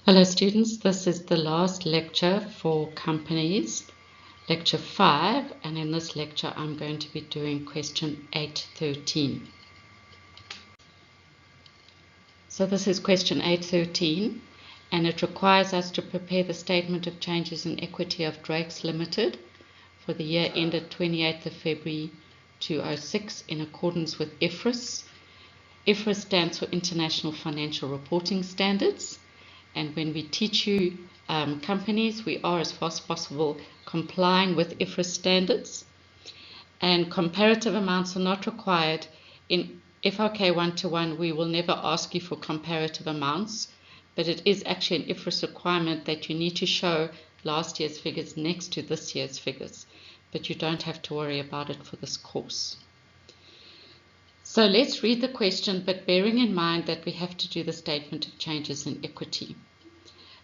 Hello students, this is the last lecture for companies, lecture 5, and in this lecture I'm going to be doing question 813. So this is question 813 and it requires us to prepare the statement of changes in equity of Drake's Limited for the year ended 28th of February 2006 in accordance with IFRS. IFRS stands for International Financial Reporting Standards. And when we teach you companies, we are as far as possible complying with IFRS standards. And comparative amounts are not required. In FRK 1-to-1, we will never ask you for comparative amounts, but it is actually an IFRS requirement that you need to show last year's figures next to this year's figures. But you don't have to worry about it for this course. So let's read the question, but bearing in mind that we have to do the statement of changes in equity.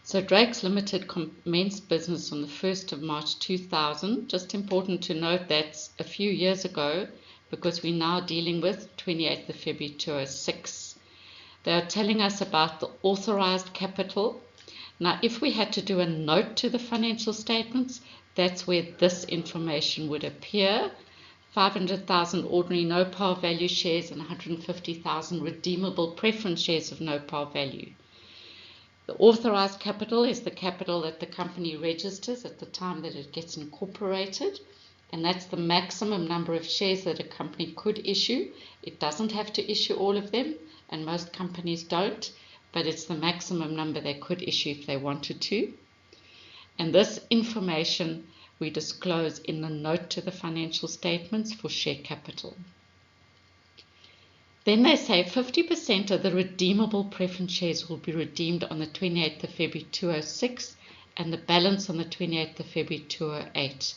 So Drake's Limited commenced business on the 1st of March 2000. Just important to note that's a few years ago because we're now dealing with 28th of February 2006. They are telling us about the authorized capital. Now, if we had to do a note to the financial statements, that's where this information would appear. 500,000 ordinary no par value shares and 150,000 redeemable preference shares of no par value. The authorized capital is the capital that the company registers at the time that it gets incorporated, and that's the maximum number of shares that a company could issue. It doesn't have to issue all of them, and most companies don't, but it's the maximum number they could issue if they wanted to. And this information we disclose in the note to the financial statements for share capital. Then they say 50% of the redeemable preference shares will be redeemed on the 28th of February 2006 and the balance on the 28th of February 2008.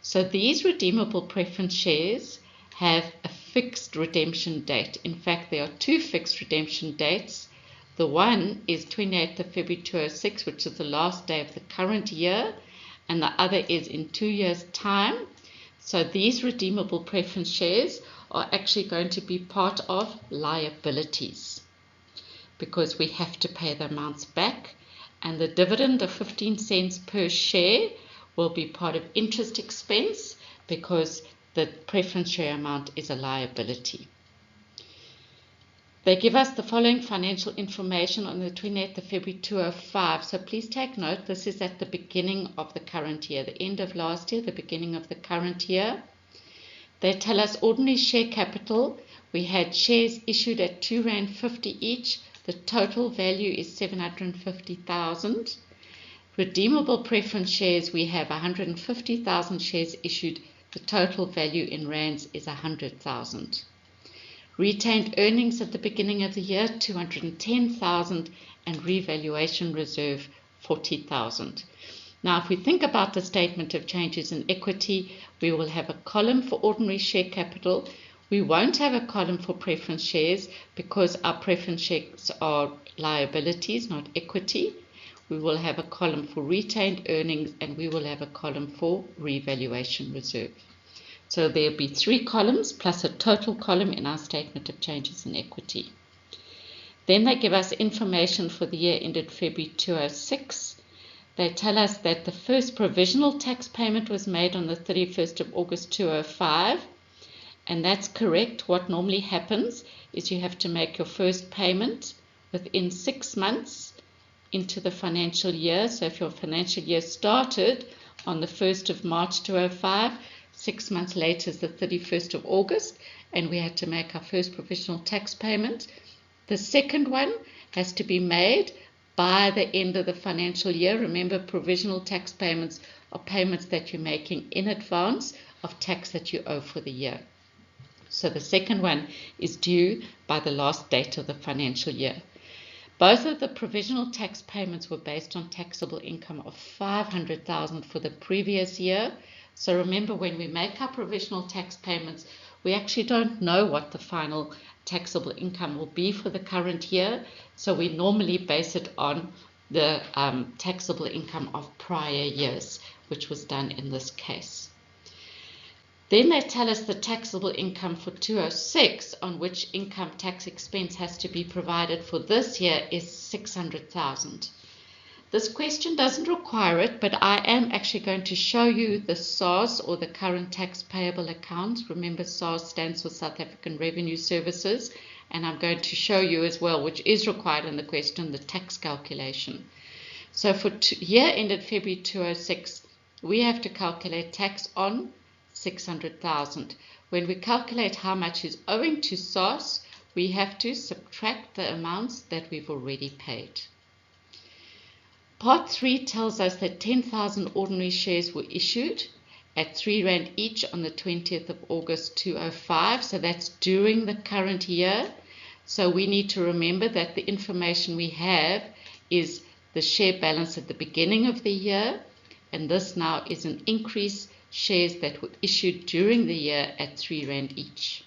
So these redeemable preference shares have a fixed redemption date. In fact, there are two fixed redemption dates. The one is 28th of February 2006, which is the last day of the current year, and the other is in 2 years' time. So these redeemable preference shares are actually going to be part of liabilities because we have to pay the amounts back, and the dividend of 15 cents per share will be part of interest expense because the preference share amount is a liability. They give us the following financial information on the 28th of February 2005. So please take note, this is at the beginning of the current year, the end of last year, the beginning of the current year. They tell us ordinary share capital. We had shares issued at R2.50 each. The total value is 750,000. Redeemable preference shares, we have 150,000 shares issued. The total value in rands is 100,000. Retained earnings at the beginning of the year, 210,000, and revaluation reserve, 40,000. Now, if we think about the statement of changes in equity, we will have a column for ordinary share capital. We won't have a column for preference shares because our preference shares are liabilities, not equity. We will have a column for retained earnings, and we will have a column for revaluation reserve. So there'll be 3 columns plus a total column in our statement of changes in equity. Then they give us information for the year ended February 2006. They tell us that the first provisional tax payment was made on the 31st of August 2005, and that's correct. What normally happens is you have to make your first payment within 6 months into the financial year. So if your financial year started on the 1st of March 2005, 6 months later is the 31st of August, and we had to make our first provisional tax payment. The second one has to be made by the end of the financial year. Remember, provisional tax payments are payments that you're making in advance of tax that you owe for the year. So the second one is due by the last date of the financial year. Both of the provisional tax payments were based on taxable income of 500,000 for the previous year. So remember, when we make our provisional tax payments, we actually don't know what the final taxable income will be for the current year. So we normally base it on the taxable income of prior years, which was done in this case. Then they tell us the taxable income for 2006, on which income tax expense has to be provided for this year, is 600,000. This question doesn't require it, but I am actually going to show you the SARS, or the current tax payable account. Remember, SARS stands for South African Revenue Services, and I'm going to show you as well, which is required in the question, the tax calculation. So for year ended February 2006, we have to calculate tax on 600,000. When we calculate how much is owing to SARS, we have to subtract the amounts that we've already paid. Part 3 tells us that 10,000 ordinary shares were issued at R3 each on the 20th of August 2005. So that's during the current year. So we need to remember that the information we have is the share balance at the beginning of the year. And this now is an increase shares that were issued during the year at R3 each.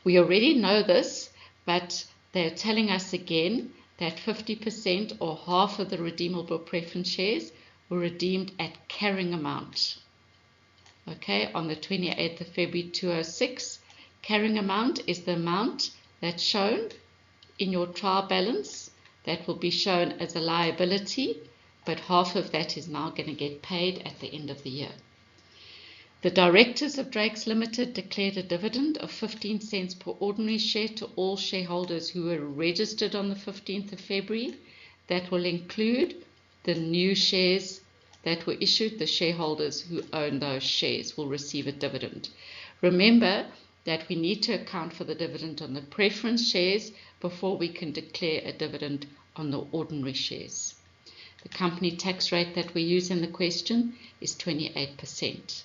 We already know this, but they're telling us again that 50% or half of the redeemable preference shares were redeemed at carrying amount. Okay, on the 28th of February 2006, carrying amount is the amount that's shown in your trial balance. That will be shown as a liability, but half of that is now going to get paid at the end of the year. The directors of Drake's Limited declared a dividend of 15 cents per ordinary share to all shareholders who were registered on the 15th of February. That will include the new shares that were issued. The shareholders who own those shares will receive a dividend. Remember that we need to account for the dividend on the preference shares before we can declare a dividend on the ordinary shares. The company tax rate that we use in the question is 28%.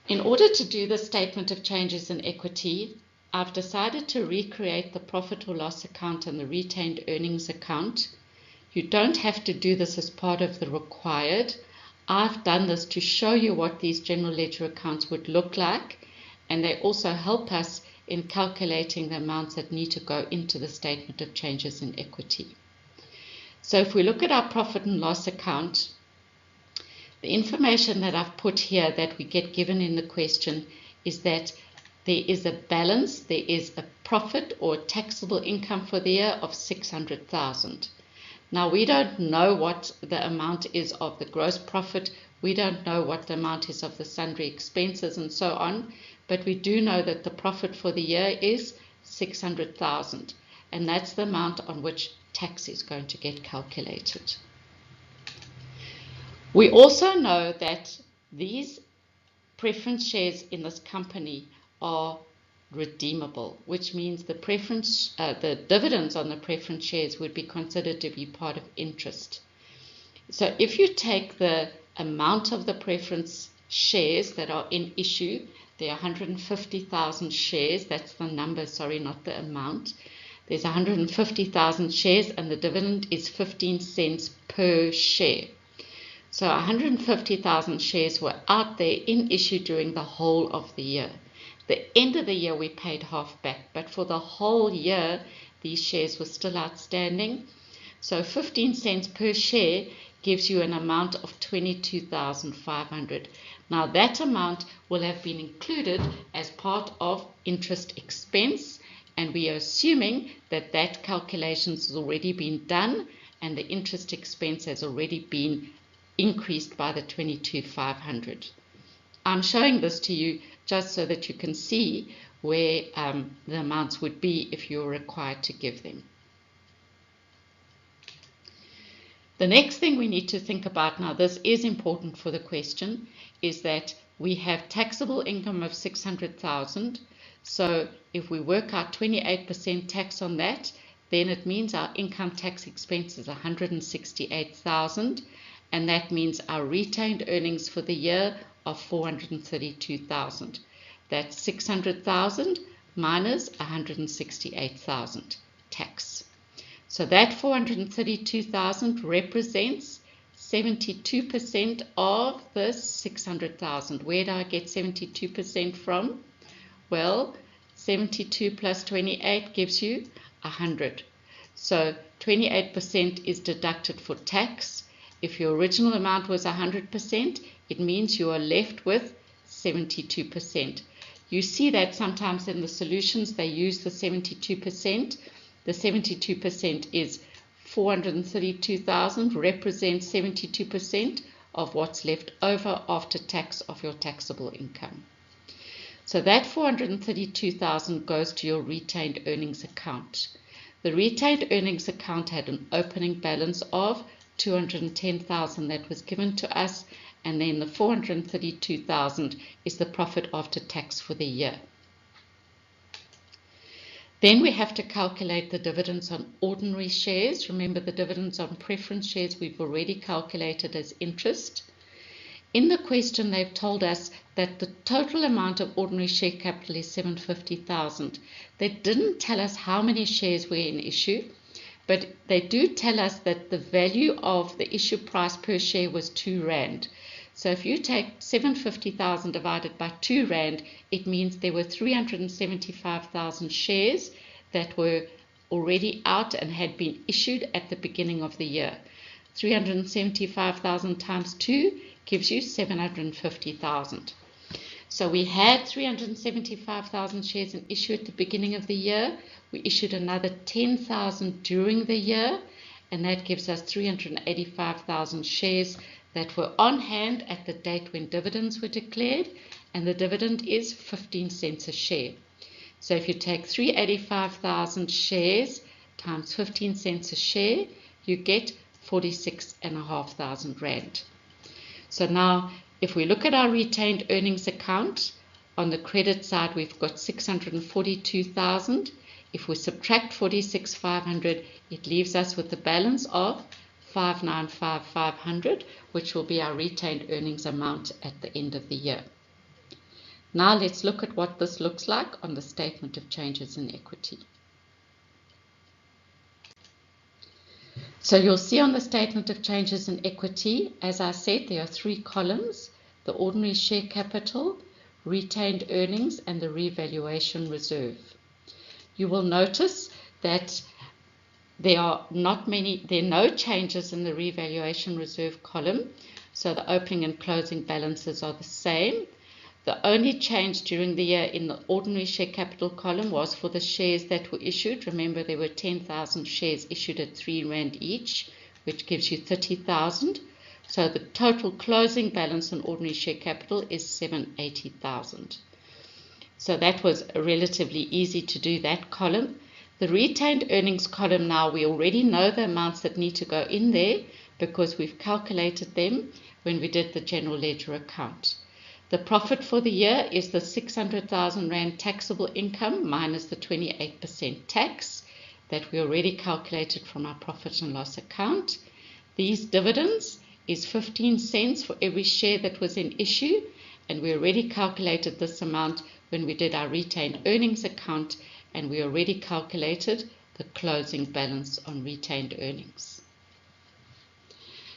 In order to do the statement of changes in equity, I've decided to recreate the profit or loss account and the retained earnings account. You don't have to do this as part of the required. I've done this to show you what these general ledger accounts would look like, and they also help us in calculating the amounts that need to go into the statement of changes in equity. So if we look at our profit and loss account, the information that I've put here that we get given in the question is that there is a balance, there is a profit or taxable income for the year of 600,000. Now we don't know what the amount is of the gross profit, we don't know what the amount is of the sundry expenses and so on, but we do know that the profit for the year is 600,000, and that's the amount on which tax is going to get calculated. We also know that these preference shares in this company are redeemable, which means the dividends on the preference shares would be considered to be part of interest. So if you take the amount of the preference shares that are in issue, there are 150,000 shares, that's the number, sorry, not the amount. There's 150,000 shares and the dividend is 15 cents per share. So 150,000 shares were out there in issue during the whole of the year. The end of the year we paid half back, but for the whole year these shares were still outstanding. So 15 cents per share gives you an amount of 22,500. Now that amount will have been included as part of interest expense, and we are assuming that that calculation has already been done and the interest expense has already been increased by the 22,500. I'm showing this to you just so that you can see where the amounts would be if you're required to give them. The next thing we need to think about, now this is important for the question, is that we have taxable income of 600,000. So if we work out 28% tax on that, then it means our income tax expense is 168,000. And that means our retained earnings for the year are 432,000. That's 600,000 minus 168,000 tax. So that 432,000 represents 72% of the 600,000. Where do I get 72% from? Well, 72 plus 28 gives you 100. So 28% is deducted for tax. If your original amount was 100%, it means you are left with 72%. You see that sometimes in the solutions they use the 72%. The 72% is 432,000 represents 72% of what's left over after tax of your taxable income. So that 432,000 goes to your retained earnings account. The retained earnings account had an opening balance of 210,000 that was given to us, and then the 432,000 is the profit after tax for the year. Then we have to calculate the dividends on ordinary shares. Remember, the dividends on preference shares we've already calculated as interest. In the question, they've told us that the total amount of ordinary share capital is 750,000. They didn't tell us how many shares were in issue, but they do tell us that the value of the issue price per share was 2 Rand. So if you take 750,000 divided by 2 Rand, it means there were 375,000 shares that were already out and had been issued at the beginning of the year. 375,000 times 2 gives you 750,000. So we had 375,000 shares in issue at the beginning of the year. We issued another 10,000 during the year, and that gives us 385,000 shares that were on hand at the date when dividends were declared, and the dividend is 15 cents a share. So if you take 385,000 shares times 15 cents a share, you get 46,500 Rand. So now, if we look at our retained earnings account, on the credit side we've got 642,000. If we subtract 46,500, it leaves us with a balance of 595,500, which will be our retained earnings amount at the end of the year. Now let's look at what this looks like on the statement of changes in equity. So you'll see on the statement of changes in equity, as I said, there are 3 columns: the ordinary share capital, retained earnings, and the revaluation reserve. You will notice that there are no changes in the revaluation reserve column, so the opening and closing balances are the same. The only change during the year in the ordinary share capital column was for the shares that were issued. Remember, there were 10,000 shares issued at 3 Rand each, which gives you 30,000. So the total closing balance on ordinary share capital is 780,000. So that was relatively easy to do, that column. The retained earnings column, now we already know the amounts that need to go in there because we've calculated them when we did the general ledger account. The profit for the year is the 600,000 Rand taxable income minus the 28% tax that we already calculated from our profit and loss account. These dividends is 15 cents for every share that was in issue, and we already calculated this amount when we did our retained earnings account, and we already calculated the closing balance on retained earnings.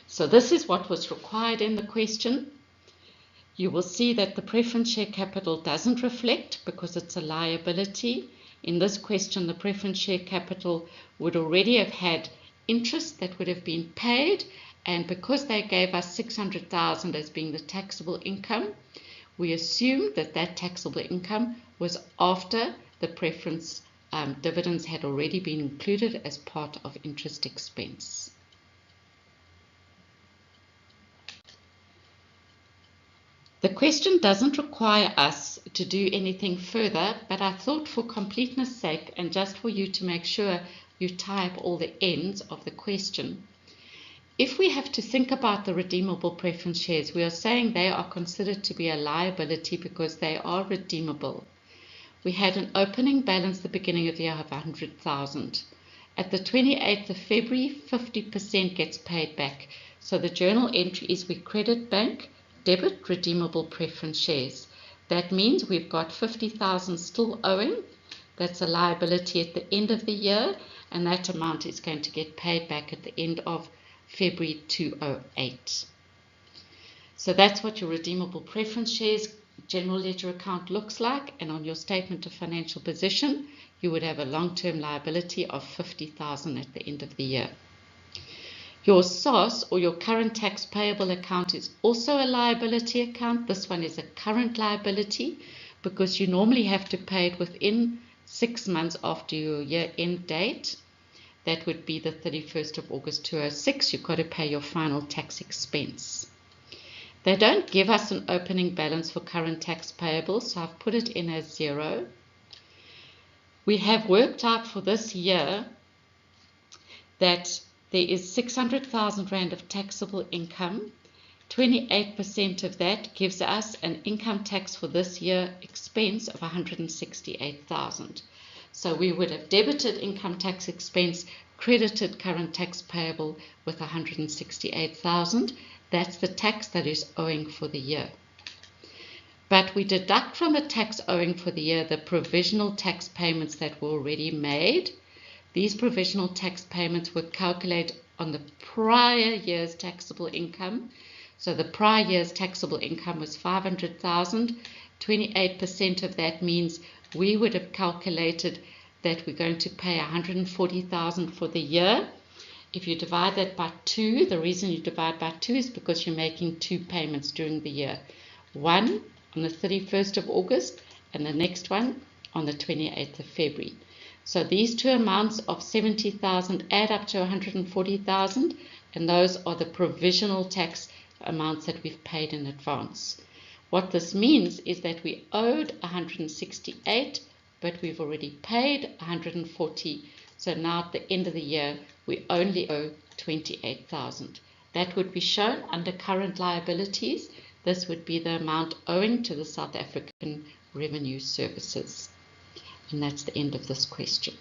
So this is what was required in the question. You will see that the preference share capital doesn't reflect because it's a liability. In this question, the preference share capital would already have had interest that would have been paid, and because they gave us 600,000 as being the taxable income, we assumed that that taxable income was after the preference dividends had already been included as part of interest expense. The question doesn't require us to do anything further, but I thought for completeness sake and just for you to make sure you tie up all the ends of the question, if we have to think about the redeemable preference shares, we are saying they are considered to be a liability because they are redeemable. We had an opening balance at the beginning of the year of 100,000. At the 28th of February, 50% gets paid back. So the journal entry is we credit bank, debit redeemable preference shares. That means we've got 50,000 still owing. That's a liability at the end of the year, and that amount is going to get paid back at the end of February 2008. So that's what your redeemable preference shares general ledger account looks like, and on your statement of financial position you would have a long-term liability of 50,000 at the end of the year. Your SARS, or your current tax payable account, is also a liability account. This one is a current liability. because you normally have to pay it within 6 months after your year-end date. That would be the 31st of August 2006. You've got to pay your final tax expense. They don't give us an opening balance for current tax payable, so I've put it in as 0. We have worked out for this year that there is 600,000 Rand of taxable income. 28% of that gives us an income tax for this year expense of 168,000. So we would have debited income tax expense, credited current tax payable with 168,000. That's the tax that is owing for the year. But we deduct from the tax owing for the year the provisional tax payments that were already made. These provisional tax payments were calculated on the prior year's taxable income. So the prior year's taxable income was 500,000. 28% of that means we would have calculated that we're going to pay 140,000 for the year. If you divide that by 2, the reason you divide by 2 is because you're making 2 payments during the year. One on the 31st of August and the next one on the 28th of February. So these two amounts of 70,000 add up to 140,000, and those are the provisional tax amounts that we've paid in advance. What this means is that we owed 168, but we've already paid 140. So now at the end of the year, we only owe 28,000. That would be shown under current liabilities. This would be the amount owing to the South African Revenue Services. And that's the end of this question.